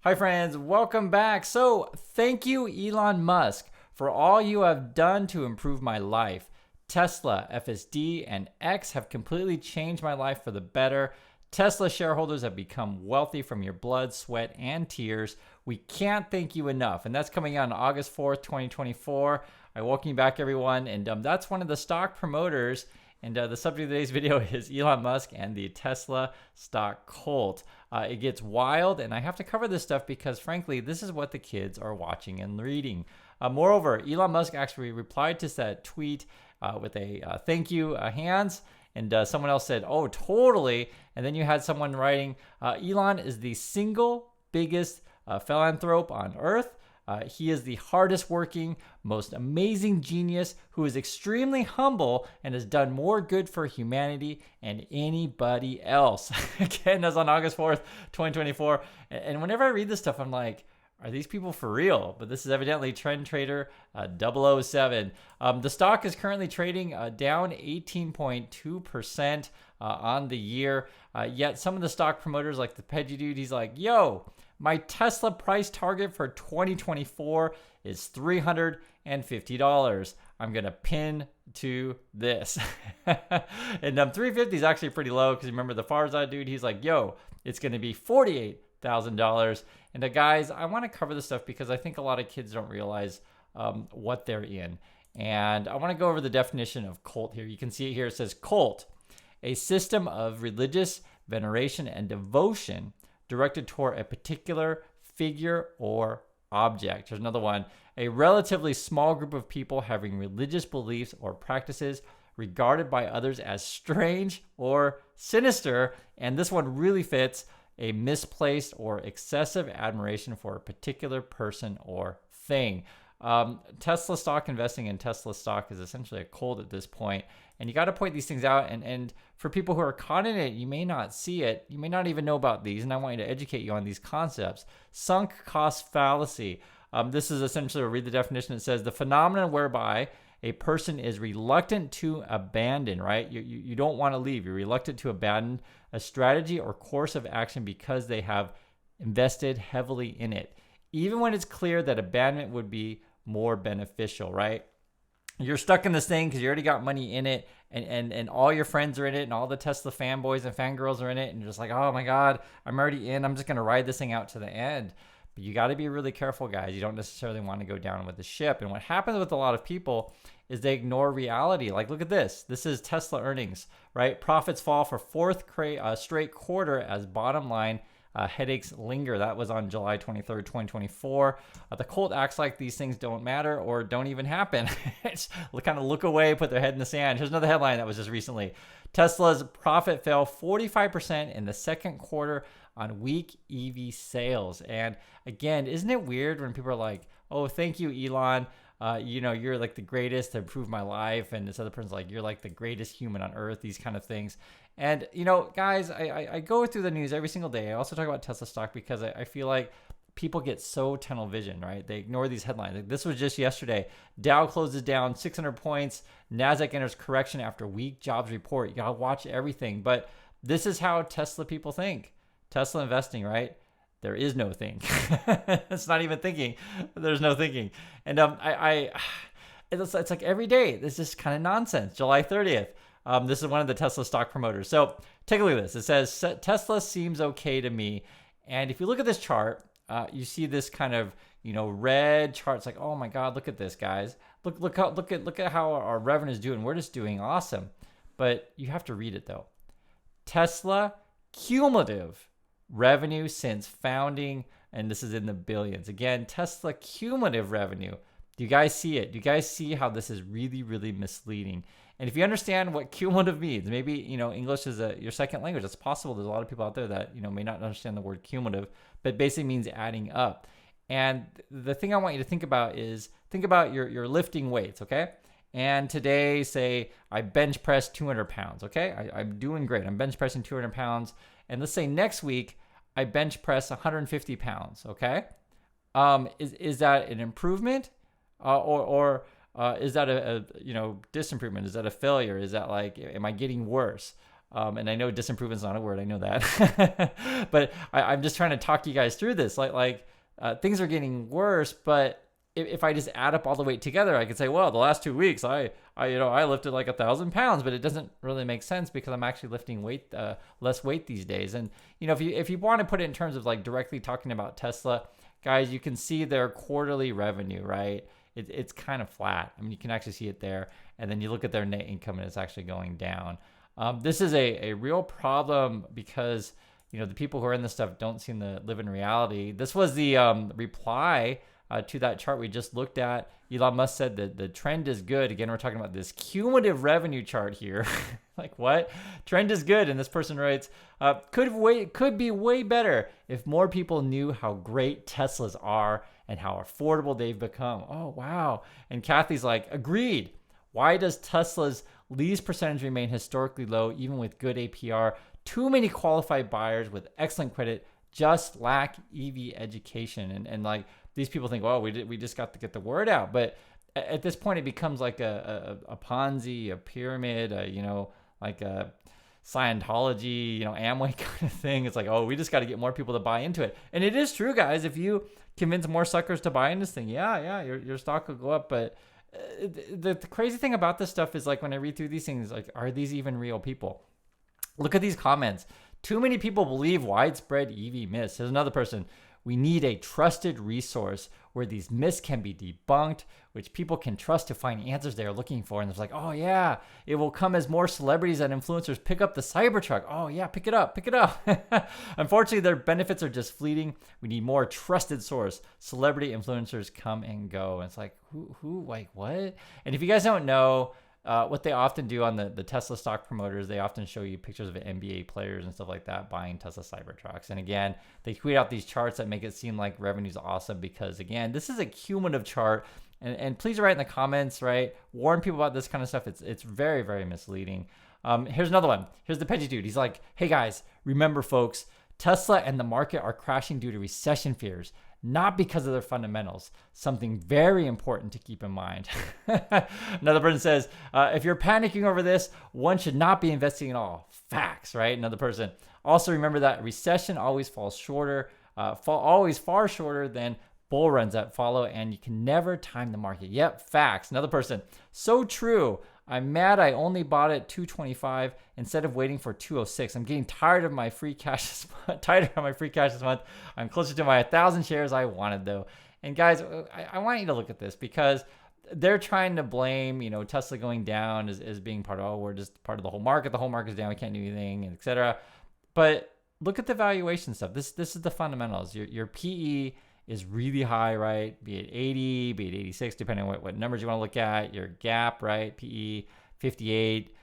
Hi friends, welcome back. So thank you Elon Musk for all you have done to improve my life. Tesla, FSD, and X have completely changed my life for the better. Tesla shareholders have become wealthy from your blood, sweat, and tears. We can't thank you enough. And that's coming out on August 4th, 2024. I welcome you back, everyone. And that's one of the stock promoters. And the subject of today's video is Elon Musk and the Tesla stock cult. It gets wild, and I have to cover this stuff because, frankly, this is what the kids are watching and reading. Moreover, Elon Musk actually replied to that tweet with a thank you hands, and someone else said, oh, totally. And then you had someone writing, Elon is the single biggest philanthrope on earth. He is the hardest working, most amazing genius who is extremely humble and has done more good for humanity than anybody else. Again, that's on August 4th, 2024. And whenever I read this stuff, I'm like, are these people for real? But this is evidently Trend Trader 007. The stock is currently trading down 18.2% on the year. Yet some of the stock promoters, like the Peggy dude, he's like, yo, my Tesla price target for 2024 is $350. I'm going to pin to this. And 350 is actually pretty low because remember the Farzad dude, he's like, yo, it's going to be $48,000. And guys, I want to cover this stuff because I think a lot of kids don't realize what they're in. And I want to go over the definition of cult here. You can see it here. It says cult, a system of religious veneration and devotion directed toward a particular figure or object. Here's another one. A relatively small group of people having religious beliefs or practices regarded by others as strange or sinister. And this one really fits: a misplaced or excessive admiration for a particular person or thing. Tesla stock investing in Tesla stock is essentially a cult at this point. And you got to point these things out. And for people who are caught in it, you may not see it. You may not even know about these. And I want you to educate you on these concepts. Sunk cost fallacy. This is essentially, I'll read the definition. It says the phenomenon whereby a person is reluctant to abandon, right? You don't want to leave. You're reluctant to abandon a strategy or course of action because they have invested heavily in it, even when it's clear that abandonment would be more beneficial, right? You're stuck in this thing because you already got money in it, and all your friends are in it, and all the Tesla fanboys and fangirls are in it, and you're just like, oh my God, I'm already in. I'm just going to ride this thing out to the end. But you got to be really careful, guys. You don't necessarily want to go down with the ship. And what happens with a lot of people is they ignore reality. Like, look at this. This is Tesla earnings, right? Profits fall for fourth straight quarter as bottom line headaches linger. That was on July 23rd, 2024. The cult acts like these things don't matter or don't even happen. It's kind of look away, put their head in the sand. Here's another headline that was just recently. Tesla's profit fell 45% in the second quarter on weak EV sales. And again, isn't it weird when people are like, oh, thank you, Elon. You're like the greatest to improve my life. And this other person's like, you're like the greatest human on earth, these kind of things. And, guys, I go through the news every single day. I also talk about Tesla stock because I feel like people get so tunnel vision, right? They ignore these headlines. Like, this was just yesterday. Dow closes down 600 points. NASDAQ enters correction after weak jobs report. You got to watch everything. But this is how Tesla people think. Tesla investing, right? There is no thing. It's not even thinking. There's no thinking. And it's like every day, this is kind of nonsense. July 30th. This is one of the Tesla stock promoters. So take a look at this. It says, Tesla seems okay to me. And if you look at this chart, you see this kind of, red chart. It's like, oh my God, look at this, guys. Look at how our revenue is doing. We're just doing awesome. But you have to read it though. Tesla cumulative revenue since founding, and this is in the billions. Again, Tesla cumulative revenue. Do you guys see it? Do you guys see how this is really, really misleading? And if you understand what cumulative means, maybe, English is your second language. It's possible there's a lot of people out there that, may not understand the word cumulative, but basically means adding up. And the thing I want you to think about is, think about your lifting weights, okay? And today, say, I bench press 200 pounds, okay? I'm doing great. I'm bench pressing 200 pounds. And let's say next week, I bench press 150 pounds, okay? Is that an improvement? Or is that a disimprovement? Is that a failure? Is that like, am I getting worse? And I know disimprovement's not a word. I know that. But I'm just trying to talk you guys through this. Things are getting worse, but if I just add up all the weight together, I could say, well, the last 2 weeks, I lifted like 1,000 pounds, but it doesn't really make sense because I'm actually lifting less weight these days. And, if you want to put it in terms of like directly talking about Tesla, guys, you can see their quarterly revenue, right? It's kind of flat. I mean, you can actually see it there. And then you look at their net income and it's actually going down. This is a real problem because, the people who are in this stuff don't seem to live in reality. This was the reply to that chart we just looked at. Elon Musk said that the trend is good. Again, we're talking about this cumulative revenue chart here. Like what? Trend is good. And this person writes, could be way better if more people knew how great Teslas are and how affordable they've become. Oh, wow. And Kathy's like, agreed. Why does Tesla's lease percentage remain historically low, even with good APR? Too many qualified buyers with excellent credit just lack EV education. And like these people think, well, we just got to get the word out. But at this point, it becomes like a Ponzi, a pyramid, like a Scientology, Amway kind of thing. It's like, oh, we just got to get more people to buy into it. And it is true, guys. If you convince more suckers to buy in this thing, your stock will go up. But the crazy thing about this stuff is like when I read through these things, like, are these even real people? Look at these comments. Too many people believe widespread EV myths. There's another person. We need a trusted resource where these myths can be debunked, which people can trust to find answers they are looking for. And it's like, oh yeah, it will come as more celebrities and influencers pick up the Cybertruck. Oh yeah, pick it up. Unfortunately, their benefits are just fleeting. We need more trusted source. Celebrity influencers come and go. And it's like, who, like what? And if you guys don't know, what they often do on the Tesla stock promoters, they often show you pictures of NBA players and stuff like that buying Tesla Cybertrucks. And again, they tweet out these charts that make it seem like revenue's awesome because, again, this is a cumulative chart. And please write in the comments, right? Warn people about this kind of stuff. It's very, very misleading. Here's another one. Here's the Pedgy dude. He's like, hey, guys, remember, folks, Tesla and the market are crashing due to recession fears, not because of their fundamentals. Something very important to keep in mind. Another person says, if you're panicking over this, one should not be investing at all. Facts, right? Another person. Also remember that recession always falls shorter, always far shorter than bull runs that follow, and you can never time the market. Yep, facts. Another person. So true. I'm mad I only bought it 225 instead of waiting for 206. I'm getting tired of my free cash this month. I'm closer to my 1,000 shares I wanted though. And guys, I want you to look at this because they're trying to blame, Tesla going down as being part of, we're just part of the whole market. The whole market's down. We can't do anything, etc. But look at the valuation stuff. This is the fundamentals. Your PE is really high, right? Be it 80, be it 86, depending on what numbers you want to look at. Your gap, right? PE 58,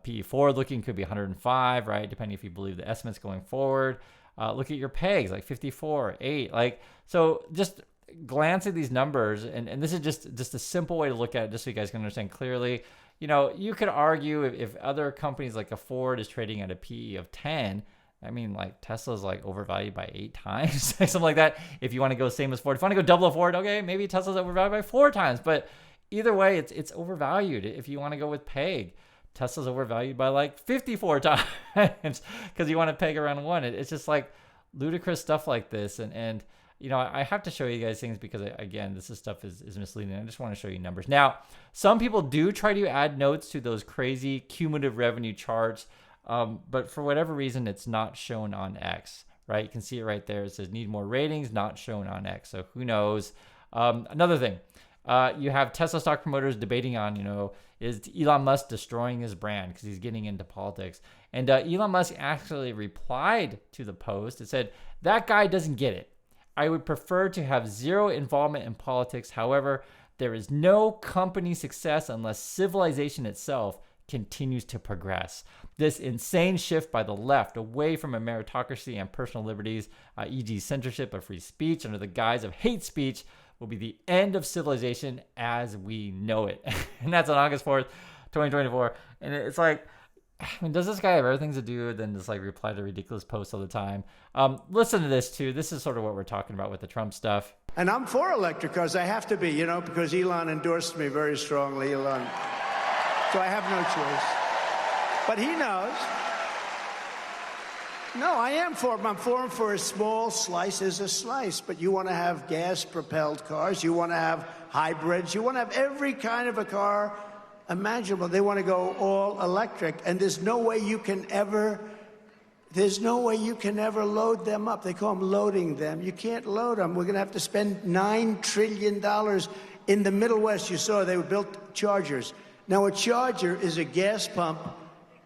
PE forward looking could be 105, right? Depending if you believe the estimates going forward. Look at your pegs, like 54, 8. So just glance at these numbers, and this is just a simple way to look at it, just so you guys can understand clearly. You could argue if other companies like a Ford is trading at a PE of 10, I mean, like Tesla's like overvalued by 8 times, something like that. If you want to go same as Ford, if you want to go double a Ford, okay, maybe Tesla's overvalued by 4 times. But either way, it's overvalued. If you want to go with PEG, Tesla's overvalued by like 54 times because you want to peg around 1. It's just like ludicrous stuff like this. And I have to show you guys things because, again, this stuff is misleading. I just want to show you numbers. Now, some people do try to add notes to those crazy cumulative revenue charts. But for whatever reason, it's not shown on X, right? You can see it right there. It says need more ratings, not shown on X. So who knows? Another thing, you have Tesla stock promoters debating on, is Elon Musk destroying his brand because he's getting into politics. And Elon Musk actually replied to the post. It said, that guy doesn't get it. I would prefer to have zero involvement in politics. However, there is no company success unless civilization itself continues to progress. This insane shift by the left away from a meritocracy and personal liberties, e.g. censorship of free speech under the guise of hate speech, will be the end of civilization as we know it. And that's on August 4th, 2024. And it's like, does this guy have other things to do than just like reply to ridiculous posts all the time? Listen to this too. This is sort of what we're talking about with the Trump stuff. And I'm for electric cars. I have to be, because Elon endorsed me very strongly, Elon. So I have no choice. But he knows No, I am for him. I'm for him for a small slice is a slice. But you want to have gas-propelled cars. You want to have hybrids. You want to have every kind of a car imaginable. They want to go all electric. And there's no way you can ever load them up. They call them loading them. You can't load them. We're going to have to spend $9 trillion in the Middle West. You saw they built chargers. Now, a charger is a gas pump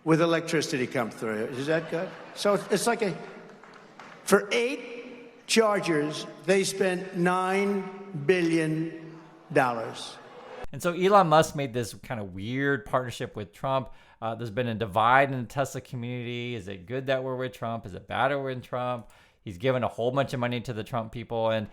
with electricity come through. Is that good? So it's like for 8 chargers, they spent $9 billion. And so Elon Musk made this kind of weird partnership with Trump. There's been a divide in the Tesla community. Is it good that we're with Trump? Is it bad that we're with Trump? He's given a whole bunch of money to the Trump people. And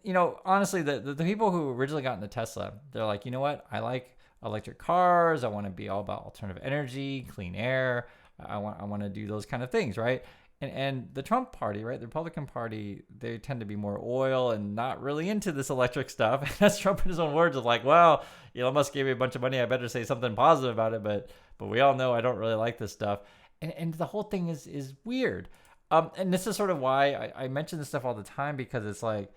you know, honestly, the people who originally got into Tesla, they're like, you know what? I like electric cars. I want to be all about alternative energy, clean air. I want to do those kind of things, right? And the Trump party, right? The Republican Party, they tend to be more oil and not really into this electric stuff. And that's Trump in his own words of like, well, Elon Musk gave me a bunch of money. I better say something positive about it. But we all know I don't really like this stuff. And the whole thing is weird. And this is sort of why I mention this stuff all the time, because it's like,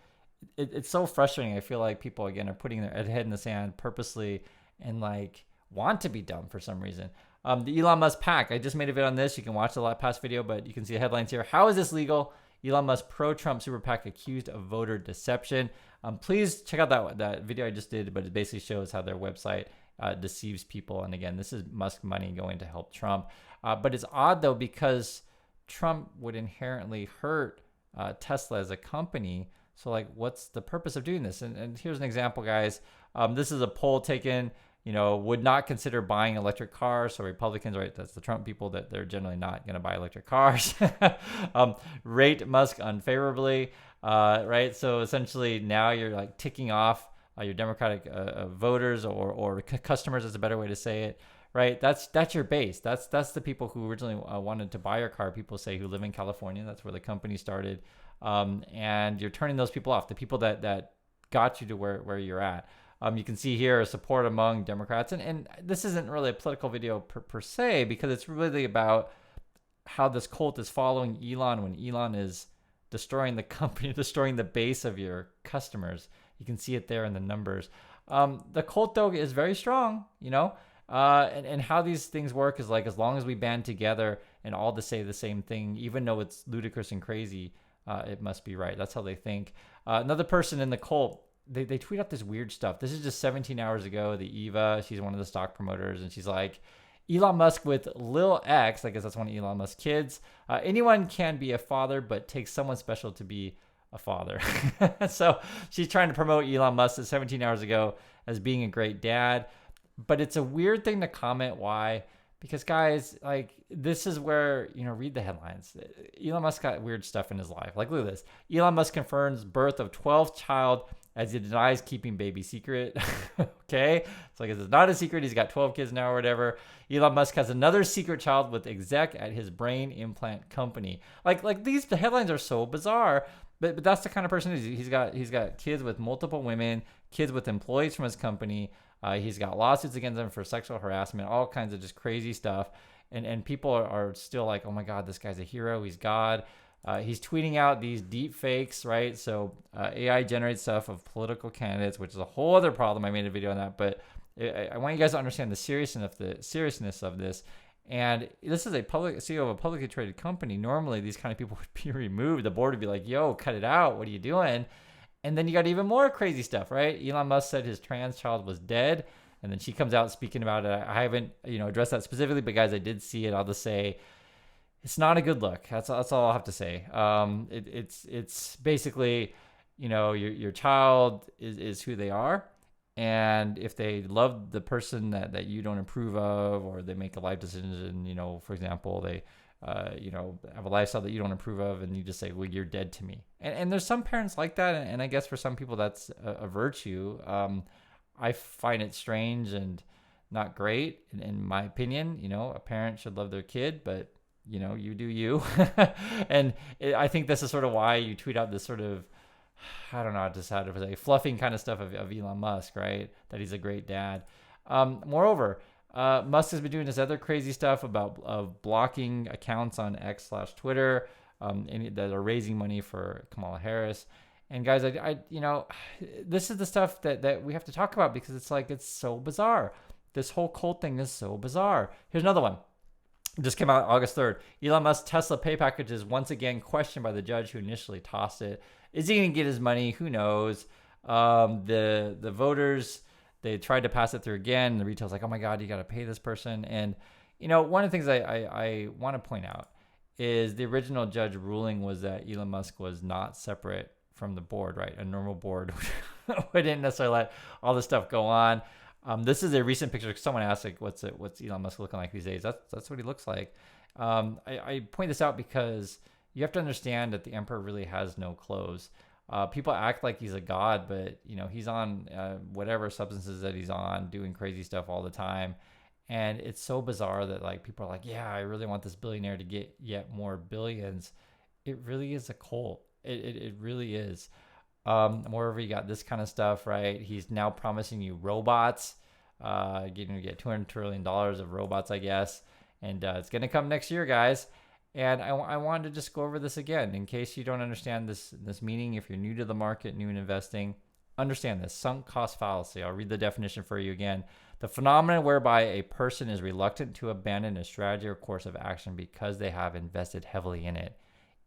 it's so frustrating. I feel like people, again, are putting their head in the sand purposely and like want to be dumb for some reason. The Elon Musk PAC, I just made a video on this. You can watch the past video, but you can see the headlines here. How is this legal? Elon Musk pro-Trump super PAC accused of voter deception. Please check out that video I just did, but it basically shows how their website deceives people. And again, this is Musk money going to help Trump. But it's odd though, because Trump would inherently hurt Tesla as a company. So like, what's the purpose of doing this? And here's an example, guys. This is a poll taken, would not consider buying electric cars. So Republicans, right, that's the Trump people, that they're generally not going to buy electric cars. Rate Musk unfavorably, right? So essentially now you're like ticking off your Democratic voters or customers is a better way to say it, right? That's your base. That's the people who originally wanted to buy your car. People say who live in California. That's where the company started. And you're turning those people off, the people that got you to where you're at. You can see here support among Democrats. And this isn't really a political video per se, because it's really about how this cult is following Elon when Elon is destroying the company, destroying the base of your customers. You can see it there in the numbers. The cult, though, is very strong, and how these things work is like, as long as we band together and all to say the same thing, even though it's ludicrous and crazy, it must be right. That's how they think. Another person in the cult, they tweet out this weird stuff. This is just 17 hours ago. The Eva, she's one of the stock promoters, and she's like, Elon Musk with Lil X, I guess that's one of Elon Musk's kids. Anyone can be a father, but takes someone special to be a father. So she's trying to promote Elon Musk 17 hours ago as being a great dad. But it's a weird thing to comment. Why? Because guys, like, this is where, read the headlines. Elon Musk got weird stuff in his life. Like, look at this. Elon Musk confirms birth of 12th child as he denies keeping baby secret. Okay. It's like, it's not a secret. He's got 12 kids now or whatever. Elon Musk has another secret child with exec at his brain implant company. Like the headlines are so bizarre, but that's the kind of person he's got kids with multiple women, kids with employees from his company. He's got lawsuits against him for sexual harassment, all kinds of just crazy stuff. And people are still like, oh my God, this guy's a hero. He's God. He's tweeting out these deep fakes, right? So AI generates stuff of political candidates, which is a whole other problem. I made a video on that, but I want you guys to understand the seriousness of this. And this is a CEO of a publicly traded company. Normally, these kind of people would be removed. The board would be like, yo, cut it out. What are you doing? And then you got even more crazy stuff, right? Elon Musk said his trans child was dead. And then she comes out speaking about it. I haven't, addressed that specifically, but guys, I did see it. I'll just say it's not a good look. That's all I'll have to say. It's basically, your child is who they are. And if they love the person that you don't approve of, or they make a life decision, for example, they, have a lifestyle that you don't approve of, and you just say, well, you're dead to me. And there's some parents like that. And I guess for some people that's a virtue. I find it strange and not great. In my opinion, a parent should love their kid, but you do you. And I think this is sort of why you tweet out this sort of, I don't know just how to say, fluffing kind of stuff of Elon Musk, right? That he's a great dad. Moreover, Musk has been doing this other crazy stuff about blocking accounts on X/Twitter that are raising money for Kamala Harris. And guys, this is the stuff that we have to talk about because it's so bizarre. This whole cult thing is so bizarre. Here's another one. It just came out August 3rd. Elon Musk's Tesla pay package is once again questioned by the judge who initially tossed it. Is he going to get his money? Who knows? The voters, they tried to pass it through again. The retail's like, oh my God, you got to pay this person. And, one of the things I want to point out is the original judge ruling was that Elon Musk was not separate from the board, right? A normal board wouldn't necessarily let all this stuff go on. This is a recent picture. Someone asked, like, what's Elon Musk looking like these days? That's what he looks like. I point this out because you have to understand that the emperor really has no clothes. People act like he's a god, but he's on whatever substances that he's on, doing crazy stuff all the time. And it's so bizarre that like people are like, yeah, I really want this billionaire to get yet more billions. It really is a cult. It really is. Moreover, you got this kind of stuff, right? He's now promising you robots, getting to get $200 trillion of robots, I guess. And it's going to come next year, guys. And I wanted to just go over this again in case you don't understand this meaning. If you're new to the market, new in investing, understand this sunk cost fallacy. I'll read the definition for you again. The phenomenon whereby a person is reluctant to abandon a strategy or course of action because they have invested heavily in it,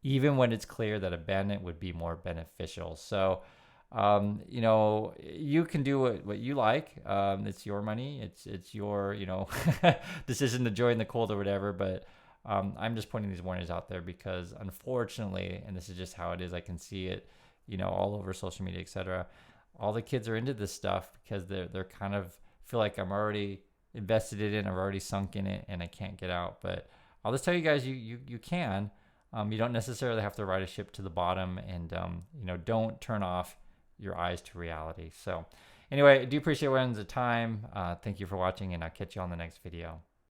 even when it's clear that abandonment would be more beneficial. So, you can do what you like. It's your money. It's your, decision to join the cult or whatever. But I'm just putting these warnings out there because unfortunately, and this is just how it is, I can see it, all over social media, etc. All the kids are into this stuff because they're kind of feel like I'm already invested in it, I've already sunk in it, and I can't get out. But I'll just tell you guys, you can. You don't necessarily have to ride a ship to the bottom, and don't turn off your eyes to reality. So anyway, I do appreciate everyone's time. Thank you for watching, and I'll catch you on the next video.